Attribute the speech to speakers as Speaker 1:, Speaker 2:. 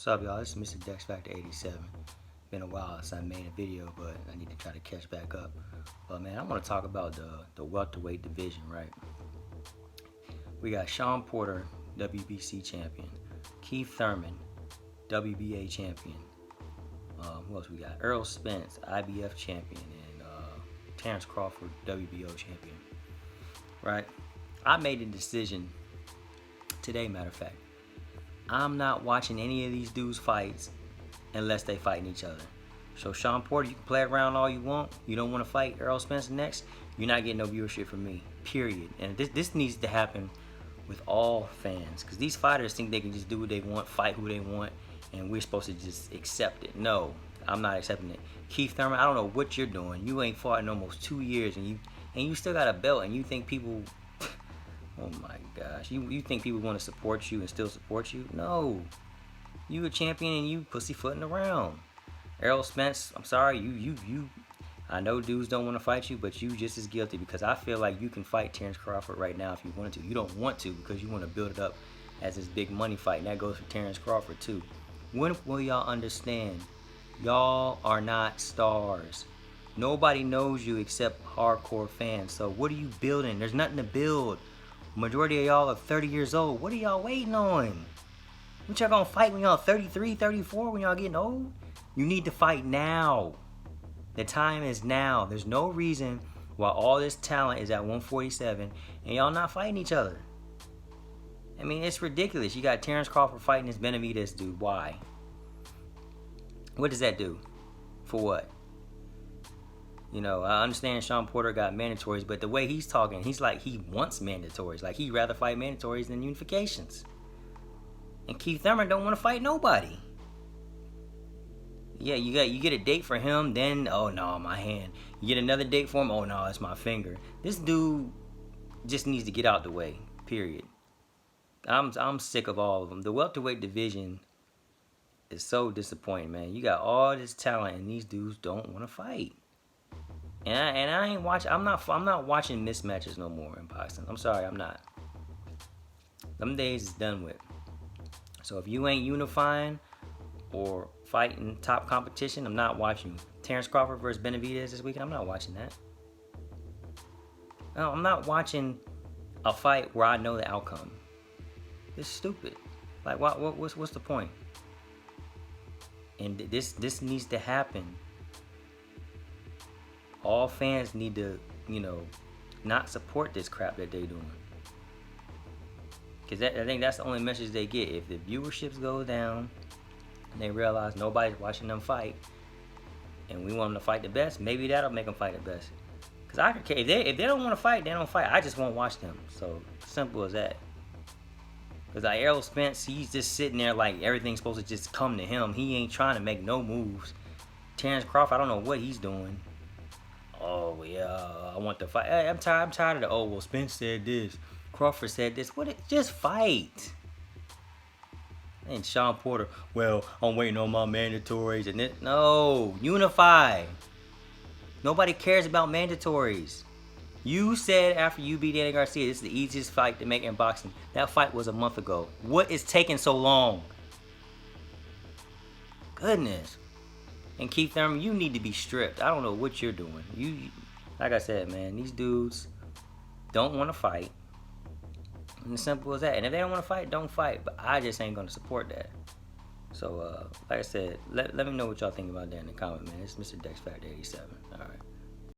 Speaker 1: What's up, y'all? This is Mr. Dex Factor 87. Been a while since I made a video, but I need to try to catch back up. But man, I want to talk about the welterweight division, right? We got Shawn Porter, WBC champion. Keith Thurman, WBA champion. Who else we got? Errol Spence, IBF champion, and Terence Crawford, WBO champion. Right? I made a decision today, matter of fact. I'm not watching any of these dudes' fights unless they fighting each other. So Shawn Porter, you can play around all you want. You don't want to fight Errol Spence next, you're not getting no viewership from me, period. And this needs to happen with all fans, because these fighters think they can just do what they want, fight who they want, and we're supposed to just accept it. No, I'm not accepting it. Keith Thurman, I don't know what you're doing. You ain't fought in almost 2 years, and you still got a belt, and you think people, oh my gosh, you think people want to support you and still support you? No, you a champion and you pussyfooting around. Errol Spence, I'm sorry, I know dudes don't want to fight you, but you just as guilty, because I feel like you can fight Terence Crawford right now if you wanted to. You don't want to because you want to build it up as this big money fight, and that goes for Terence Crawford too. When will y'all understand? Y'all are not stars. Nobody knows you except hardcore fans. So what are you building? There's nothing to build. Majority of y'all are 30 years old. What are y'all waiting on? What y'all gonna fight when y'all 33, 34, when y'all getting old? You need to fight now. The time is now. There's no reason why all this talent is at 147 and y'all not fighting each other. I mean, it's ridiculous. You got Terence Crawford fighting this Benavidez dude. Why? What does that do? For what? You know, I understand Shawn Porter got mandatories, but the way he's talking, he's like he wants mandatories. Like he'd rather fight mandatories than unifications. And Keith Thurman don't want to fight nobody. Yeah, you get a date for him, then oh no, my hand. You get another date for him, oh no, it's my finger. This dude just needs to get out the way. Period. I'm sick of all of them. The welterweight division is so disappointing, man. You got all this talent and these dudes don't want to fight. And I ain't watching. I'm not watching mismatches no more in boxing. I'm sorry, I'm not. Them days is done with. So if you ain't unifying or fighting top competition, I'm not watching. Terence Crawford versus Benavidez this weekend, I'm not watching that. No, I'm not watching a fight where I know the outcome. It's stupid. Like, what's the point? And this needs to happen. All fans need to, not support this crap that they're doing. Because I think that's the only message they get. If the viewerships go down, and they realize nobody's watching them fight, and we want them to fight the best, maybe that'll make them fight the best. Because I could care. If they don't want to fight, they don't fight. I just won't watch them. So, simple as that. Because like Errol Spence, he's just sitting there like everything's supposed to just come to him. He ain't trying to make no moves. Terence Crawford, I don't know what he's doing. Oh, yeah, I want to fight. Hey, I'm tired of the, well, Spence said this. Crawford said this. Just fight. And Shawn Porter, well, I'm waiting on my mandatories. And it, no, unify. Nobody cares about mandatories. You said after you beat Danny Garcia, this is the easiest fight to make in boxing. That fight was a month ago. What is taking so long? Goodness. And Keith Thurman, you need to be stripped. I don't know what you're doing. Like I said, man, these dudes don't want to fight. And as simple as that. And if they don't want to fight, don't fight. But I just ain't going to support that. So, like I said, let me know what y'all think about that in the comment, man. It's Mr. Dex Factor 87. All right.